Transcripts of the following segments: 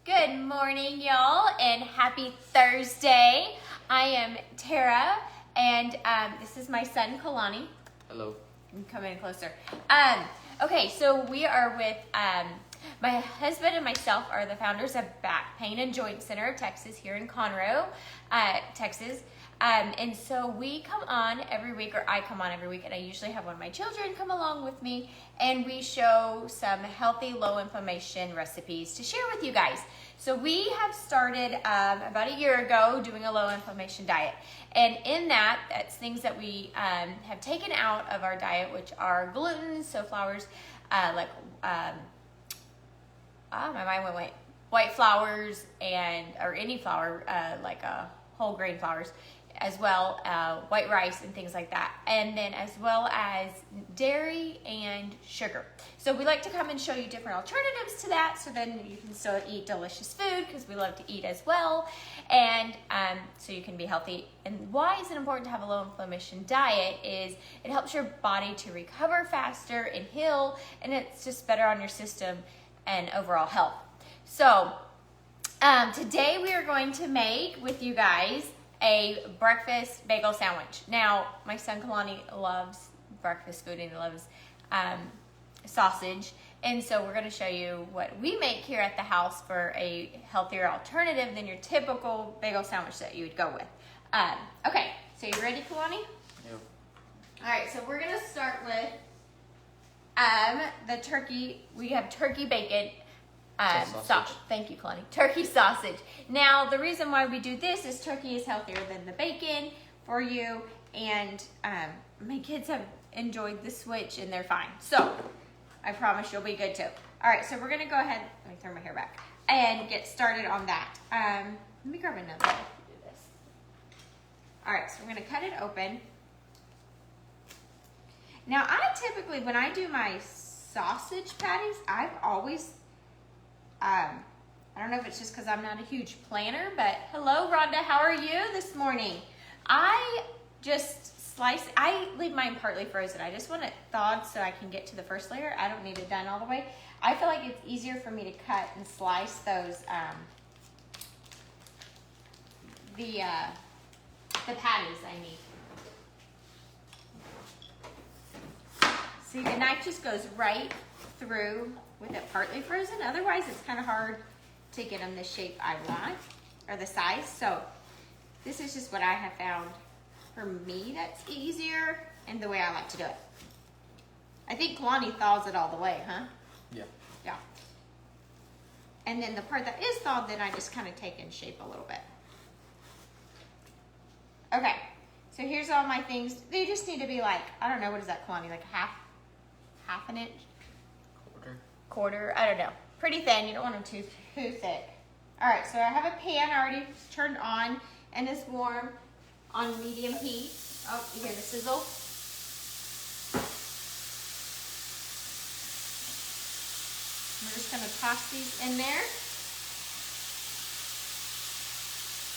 Good morning, y'all, and happy Thursday. I am Tara, and this is my son, Kalani. Hello. Come in closer. Okay, so we are with my husband and myself are the founders of Back Pain and Joint Center of Texas here in Conroe, Texas. And so we come on every week, or I come on every week, and I usually have one of my children come along with me, and we show some healthy, low inflammation recipes to share with you guys. So we have started about a year ago doing a low inflammation diet. And in that, that's things that we have taken out of our diet, which are gluten, so flours my mind went white flours or any flour, like whole grain flours, as well, white rice and things like that. And then as well as dairy and sugar. So we like to come and show you different alternatives to that, so then you can still eat delicious food, because we love to eat as well. And so you can be healthy. And why is it important to have a low inflammation diet is it helps your body to recover faster and heal, and it's just better on your system and overall health. So today we are going to make with you guys a breakfast bagel sandwich. Now, my son Kalani loves breakfast food and he loves sausage. And so we're gonna show you what we make here at the house for a healthier alternative than your typical bagel sandwich that you would go with. Okay, so you ready, Kalani? Yep. All right, so we're gonna start with the turkey. We have turkey bacon sausage. Thank you, Kalani. Turkey sausage. Now, the reason why we do this is turkey is healthier than the bacon for you, and my kids have enjoyed the switch and they're fine. So, I promise you'll be good too. All right, so we're gonna go ahead, let me throw my hair back, and get started on that. Let me grab another knife to do this. All right, so we're gonna cut it open. Now, I typically, when I do my sausage patties, I've always, I don't know if it's just because I'm not a huge planner, but hello, Rhonda, how are you this morning? I just I leave mine partly frozen. I just want it thawed so I can get to the first layer. I don't need it done all the way. I feel like it's easier for me to cut and slice those, the patties I need. See, the knife just goes right through with it partly frozen. Otherwise, it's kind of hard to get them the shape I want, or the size. So this is just what I have found for me that's easier and the way I like to do it. I think Kalani thaws it all the way, huh? Yeah. Yeah. And then the part that is thawed, then I just kind of take and shape a little bit. Okay, so here's all my things. They just need to be like, I don't know, what is that, Kalani? Like half an inch? Quarter, I don't know. Pretty thin, you don't want them too thick. All right, so I have a pan already turned on and it's warm on medium heat. Oh, you hear the sizzle? We're just gonna toss these in there.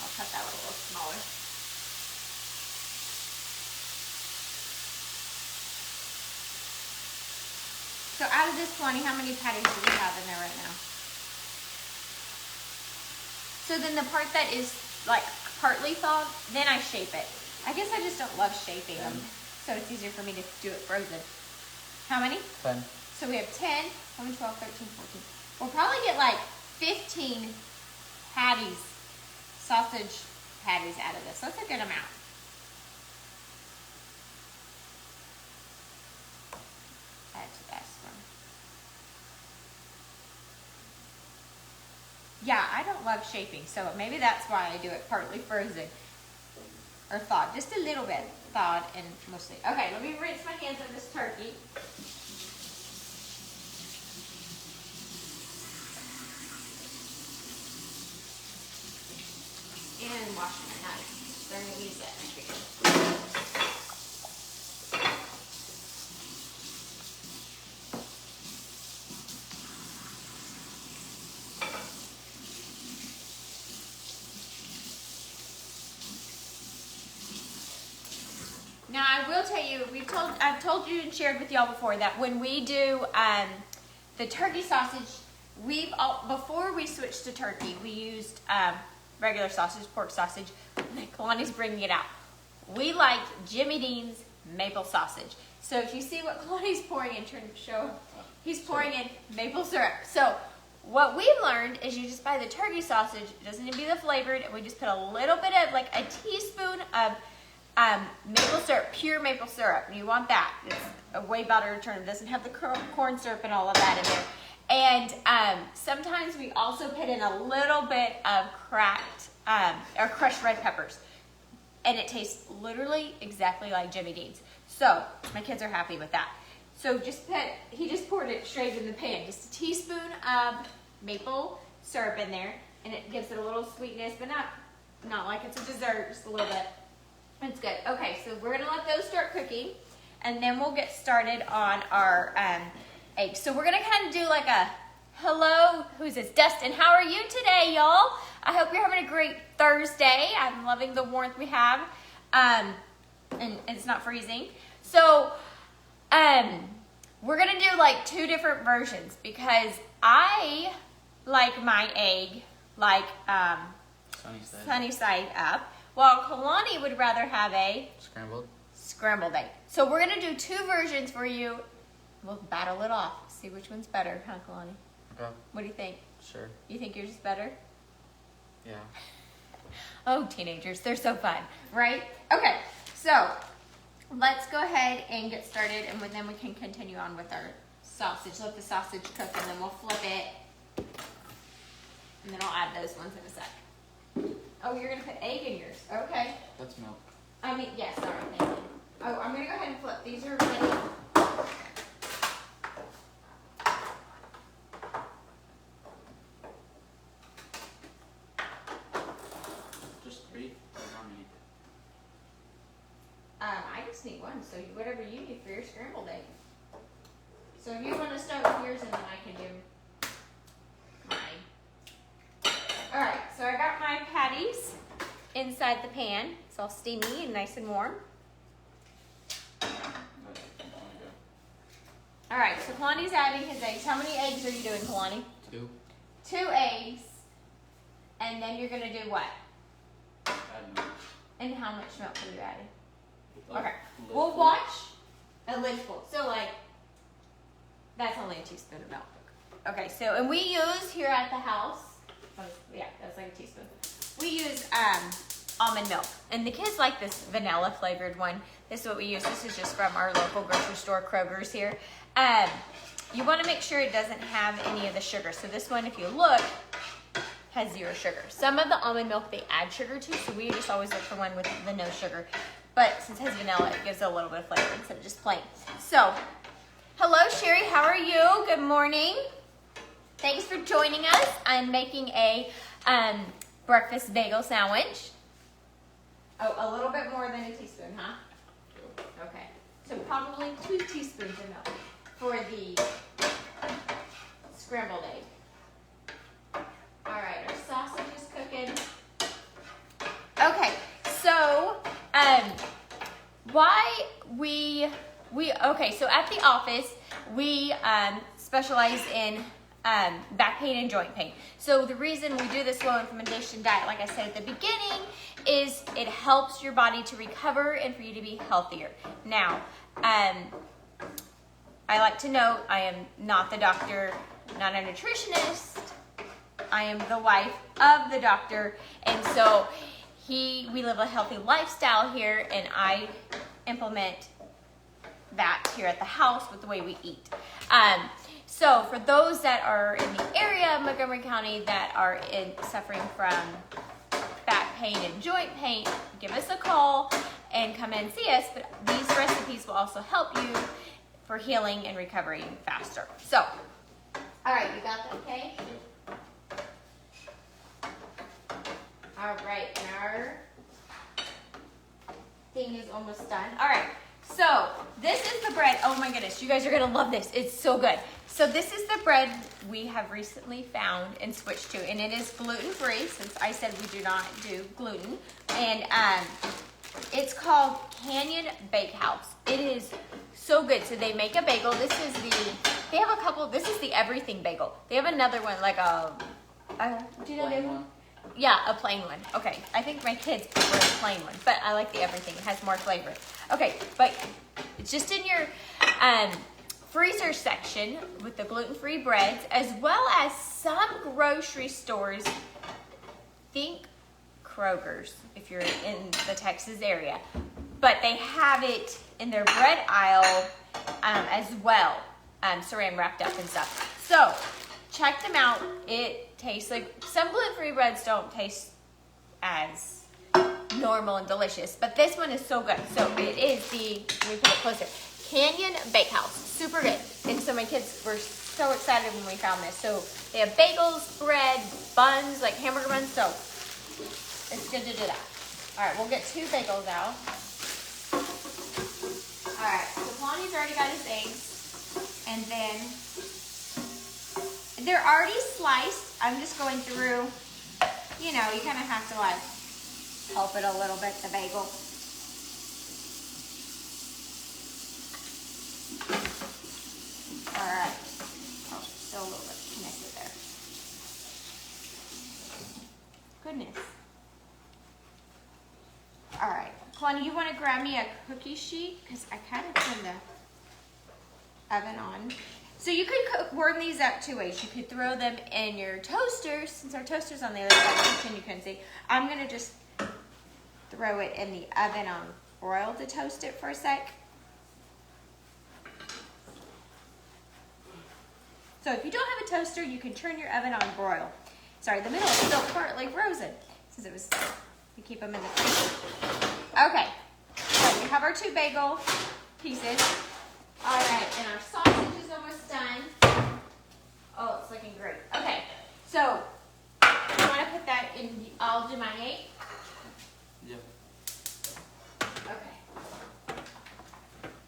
I'll cut that one a little smaller. So out of this 20, how many patties do we have in there right now? So then the part that is like partly thawed, then I shape it. I guess I just don't love shaping them, so it's easier for me to do it frozen. How many? 10. So we have 10, 11, 12, 13, 14. We'll probably get like 15 patties, sausage patties out of this. That's a good amount. That's the best one. Yeah, I don't love shaping, so maybe that's why I do it partly frozen or thawed, just a little bit thawed and mostly. Okay, let me rinse my hands of this turkey. And wash my knife. They're gonna use that next week. Now I will tell you, I've told you and shared with y'all before that when we do the turkey sausage before we switched to turkey, we used regular sausage, pork sausage. Kalani's bringing it out. We like Jimmy Dean's maple sausage. So if you see what Kalani's pouring in, he's pouring in maple syrup. So what we've learned is you just buy the turkey sausage. It doesn't need to be the flavored, and we just put a little bit of, like a teaspoon of maple syrup, pure maple syrup. And you want that. It's a way better turn. It doesn't have the corn syrup and all of that in there. And sometimes we also put in a little bit of cracked or crushed red peppers. And it tastes literally exactly like Jimmy Dean's. So my kids are happy with that. So he just poured it straight in the pan. Just a teaspoon of maple syrup in there. And it gives it a little sweetness, but not like it's a dessert, just a little bit. It's good. Okay, so we're gonna let those start cooking. And then we'll get started on our eggs. So we're gonna kind of do like a, hello, who's this? Dustin, how are you today, y'all? I hope you're having a great Thursday. I'm loving the warmth we have. And it's not freezing. So, we're gonna do like 2 different versions because I like my egg like sunny side up, while Kalani would rather have a scrambled egg. So we're gonna do 2 versions for you. We'll battle it off. See which one's better, huh, Kalani? Okay. What do you think? Sure. You think yours is better? Yeah. Oh, teenagers, they're so fun, right? Okay, so let's go ahead and get started, and then we can continue on with our sausage. Let the sausage cook, and then we'll flip it, and then I'll add those ones in a sec. Oh, you're gonna put egg in yours. Okay. That's milk. Yeah, sorry, thank you. Oh, I'm gonna go ahead and flip. These are ready. Just 3 or how many? I just need one, so whatever you need for your scrambled egg. So if you want to start with yours, and then I can do mine. All right, so I got my patties inside the pan. It's all steamy and nice and warm. All right, so Kalani's adding his eggs. How many eggs are you doing, Kalani? 2. 2 eggs. And then you're gonna do what? Add milk. And how much milk are you adding? Like Okay, lid we'll full. watch a lid full. So like, that's only a teaspoon of milk. Okay, so, and we use here at the house, yeah, that's like a teaspoon. We use almond milk. And the kids like this vanilla flavored one. This is what we use. This is just from our local grocery store, Kroger's here. You want to make sure it doesn't have any of the sugar. So this one, if you look, has 0 sugar. Some of the almond milk they add sugar to, so we just always look for one with the no sugar. But since it has vanilla, it gives it a little bit of flavor instead of just plain. So, hello Sherry, how are you? Good morning. Thanks for joining us. I'm making a breakfast bagel sandwich. Oh, a little bit more than a teaspoon, huh? Okay, so probably 2 teaspoons of milk for the scrambled egg. All right, our sausage is cooking. Okay, so so at the office we specialize in back pain and joint pain. So the reason we do this low inflammation diet, like I said at the beginning, is it helps your body to recover and for you to be healthier. Now, I like to note I am not the doctor, not a nutritionist. I am the wife of the doctor, and so we live a healthy lifestyle here, and I implement that here at the house with the way we eat. So for those that are in the area of Montgomery County that are suffering from back pain and joint pain, give us a call and come in and see us. But these recipes will also help you for healing and recovering faster. So, all right, you got that, okay? All right, and our thing is almost done. All right, so this is the bread. Oh my goodness, you guys are gonna love this. It's so good. So this is the bread we have recently found and switched to, and it is gluten-free, since I said we do not do gluten. And it's called Canyon Bakehouse. It is so good. So they make a bagel. This is the They have a couple. This is the everything bagel. They have another one like do you know the Plain other one? one. Yeah, a plain one. Okay, I think my kids prefer the plain one, but I like the everything. It has more flavor. Okay, but it's just in your freezer section with the gluten-free breads, as well as some grocery stores. Think Kroger's if you're in the Texas area, but they have it in their bread aisle as well, saran wrapped up and stuff. So check them out. It tastes like some gluten-free breads don't taste as normal and delicious, but this one is so good. So it is the, let me put it closer, Canyon Bakehouse. Super good. And so my kids were so excited when we found this. So they have bagels, bread, buns, like hamburger buns. So it's good to do that. All right, we'll get 2 bagels out. All right, so Kalani's already got his eggs. And then they're already sliced. I'm just going through, you know, you kind of have to like help it a little bit, the bagel. All right. Oh, still a little bit connected there. Goodness. All right. Kalani, you want to grab me a cookie sheet? Because I kind of turned the oven on. So you could warm these up 2 ways. You could throw them in your toaster. Since our toaster's on the other side of the kitchen, you couldn't see. I'm going to just throw it in the oven on broil to toast it for a sec. So if you don't have a toaster, you can turn your oven on broil. Sorry, the middle is still partly frozen since it was, we keep them in the freezer. Okay, so we have our 2 bagel pieces. All right, and our sausage is almost done. Oh, it's looking great. Okay, so you want to put that in, I'll do my 8. Yep. Okay.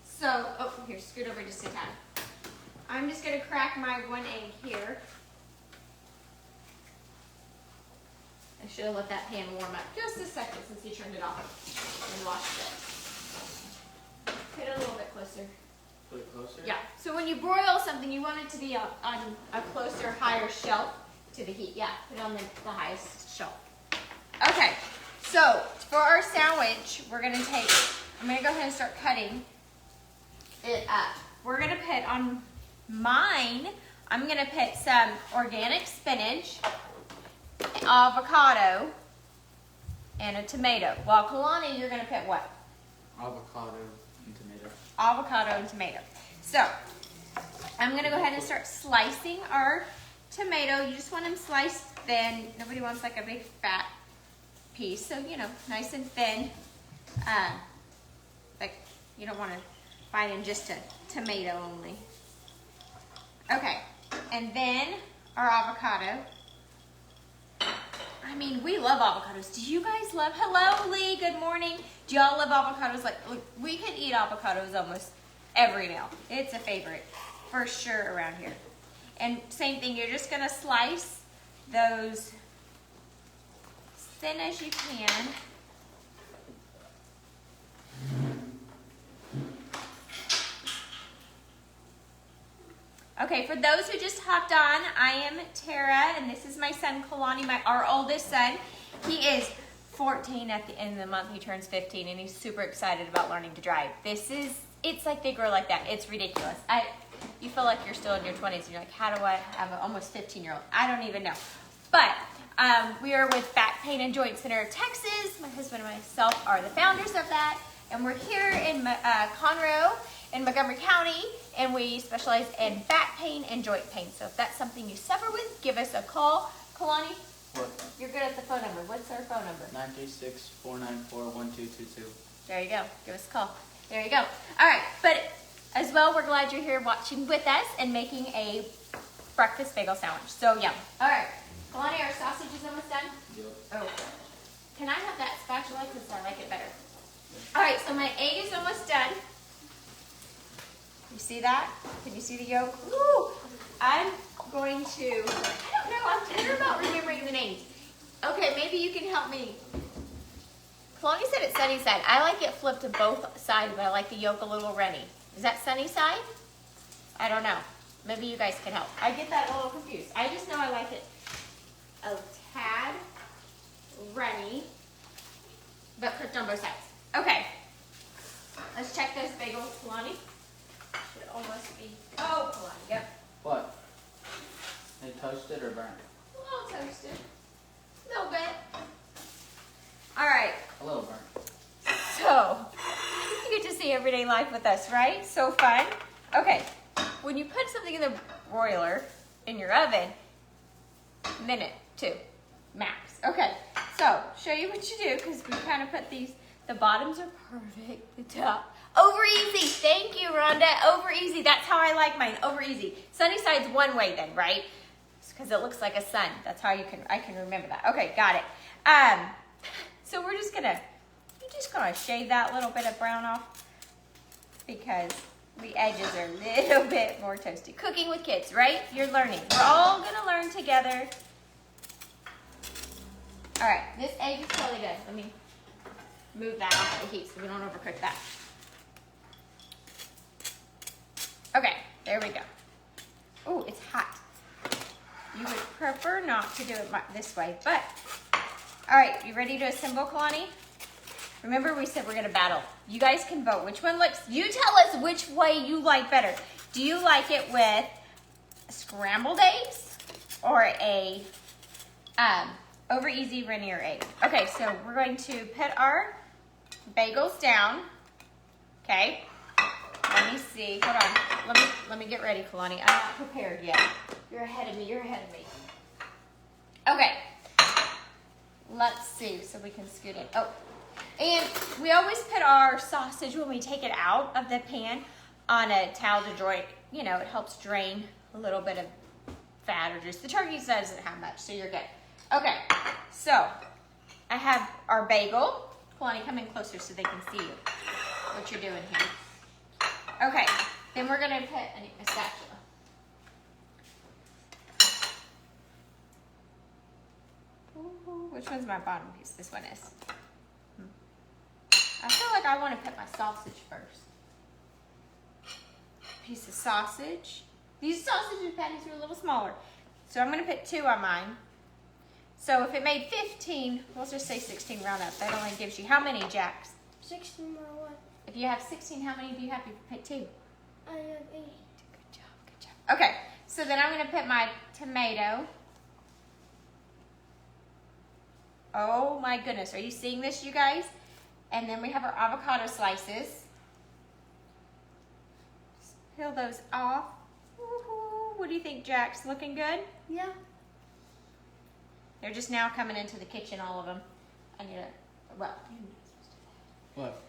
So, oh, here, scoot over just a tad. I'm just going to crack my 1 egg here. I should have let that pan warm up just a second since you turned it off and washed it. Put it a little bit closer. Put it closer? Yeah. So when you broil something, you want it to be on a closer, higher shelf to the heat. Yeah, put it on the highest shelf. Okay. So for our sandwich, we're going to take, I'm going to go ahead and start cutting it up. We're going to put on mine, I'm going to put some organic spinach, avocado, and a tomato. While Kalani, you're going to put what? Avocado and tomato. Avocado and tomato. So I'm going to go ahead and start slicing our tomato. You just want them sliced thin. Nobody wants like a big fat piece. So, you know, nice and thin. Like you don't want to bite in just a tomato only. Okay, and then our avocado. I mean, we love avocados. Do you guys love, hello Lee, good morning. Do y'all love avocados? Like, look, we could eat avocados almost every meal. It's a favorite, for sure, around here. And same thing, you're just gonna slice those as thin as you can. Okay, for those who just hopped on, I am Tara, and this is my son, Kalani, our oldest son. He is 14 at the end of the month. He turns 15, and he's super excited about learning to drive. It's like they grow like that. It's ridiculous. You feel like you're still in your 20s, and you're like, how do I have an almost 15-year-old? I don't even know. But we are with Back Pain and Joint Center of Texas. My husband and myself are the founders of that, and we're here in Conroe, in Montgomery County, and we specialize in back pain and joint pain. So if that's something you suffer with, give us a call. Kalani, What? you're good at the phone number. What's our phone number? 936-494-1222. There you go. Give us a call. There you go. All right, but as well, we're glad you're here watching with us and making a breakfast bagel sandwich. So yum. All right, Kalani, our sausage is almost done. Yep. Oh, can I have that spatula because I like it better? All right, so my egg is almost done. You see that? Can you see the yolk? Ooh, I'm going to, I don't know, I'm better about remembering the names. Okay, maybe you can help me. Kalani said it's sunny side. I like it flipped to both sides, but I like the yolk a little runny. Is that sunny side? I don't know. Maybe you guys can help. I get that a little confused. I just know I like it a tad runny, but cooked on both sides. Okay, let's check those bagels, Kalani. Should almost be, oh, Kalani, yep. What? They toasted or burnt? A little toasted, a little bit. All right. A little burnt. So, you get to see everyday life with us, right? So fun. Okay, when you put something in the broiler, in your oven, minute, 2, max. Okay, so show you what you do, because we kind of put these, the bottoms are perfect, the top. Over easy, thank you, Rhonda. Over easy, that's how I like mine, over easy. Sunny side's one way then, right? Because it looks like a sun. That's how I can remember that. Okay, got it. So we're just gonna shave that little bit of brown off because the edges are a little bit more toasty. Cooking with kids, right? You're learning. We're all gonna learn together. All right, this egg is totally good. Let me move that off the heat so we don't overcook that. Okay, there we go. Oh, it's hot. You would prefer not to do it this way, but all right, you ready to assemble, Kalani? Remember we said we're gonna battle. You guys can vote. Which one looks, you tell us which way you like better. Do you like it with scrambled eggs or a over easy Rainier egg? Okay, so we're going to put our bagels down. Okay, let me see, hold on. Let me get ready, Kalani. I'm not prepared yet. You're ahead of me, you're ahead of me. Okay, let's see, so we can scoot in. Oh. And we always put our sausage when we take it out of the pan on a towel to drain. You know, it helps drain a little bit of fat or juice. The turkey doesn't have much, so you're good. Okay, so I have our bagel. Kalani, come in closer so they can see you, what you're doing here. Okay, then we're gonna put a spatula. Ooh, which one's my bottom piece? This one is. I feel like I want to put my sausage first. Piece of sausage. These sausage patties are a little smaller. So I'm going to put 2 on mine. So if it made 15, let's just say 16 round up. That only gives you how many, Jax? 16 more what? If you have 16, how many do you have if you put 2? I have 8. Good job, good job. Okay, so then I'm going to put my tomato. Oh my goodness, are you seeing this, you guys? And then we have our avocado slices. Just peel those off. Woohoo. What do you think, Jax? Looking good? Yeah. They're just now coming into the kitchen, all of them. I need to, well. What?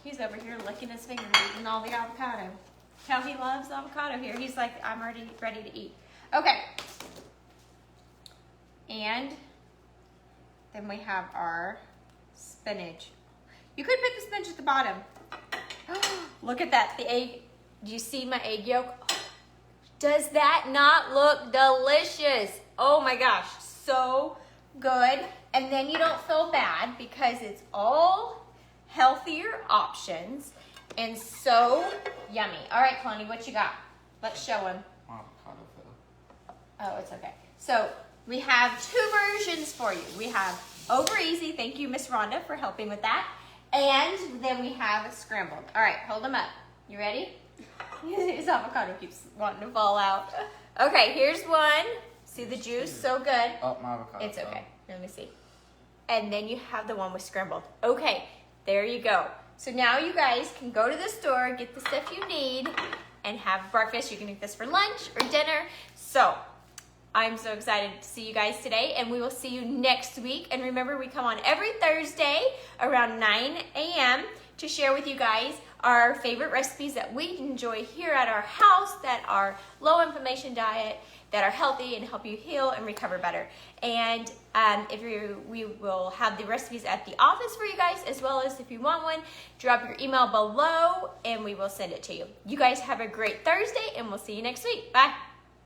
He's over here licking his fingers eating all the avocado. How he loves avocado here. He's like, I'm already ready to eat. Okay. And then we have our spinach. You could put the spinach at the bottom. Look at that, the egg. Do you see my egg yolk? Does that not look delicious? Oh my gosh, so good. And then you don't feel bad because it's all healthier options and so yummy. All right, Kalani, what you got? Let's show him. Avocado fill. Oh, it's okay. So we have 2 versions for you. We have over easy. Thank you, Miss Rhonda, for helping with that. And then we have a scrambled. All right, hold them up. You ready? His avocado keeps wanting to fall out. Okay, here's one. See the juice? So good. Oh, my avocado. It's okay. Let me see. And then you have the one with scrambled. Okay, there you go. So now you guys can go to the store, get the stuff you need, and have breakfast. You can eat this for lunch or dinner. So I'm so excited to see you guys today, and we will see you next week. And remember, we come on every Thursday around 9 a.m. to share with you guys our favorite recipes that we enjoy here at our house that are low inflammation diet, that are healthy and help you heal and recover better. And we will have the recipes at the office for you guys, as well as if you want one, drop your email below and we will send it to you. You guys have a great Thursday, and we'll see you next week. Bye.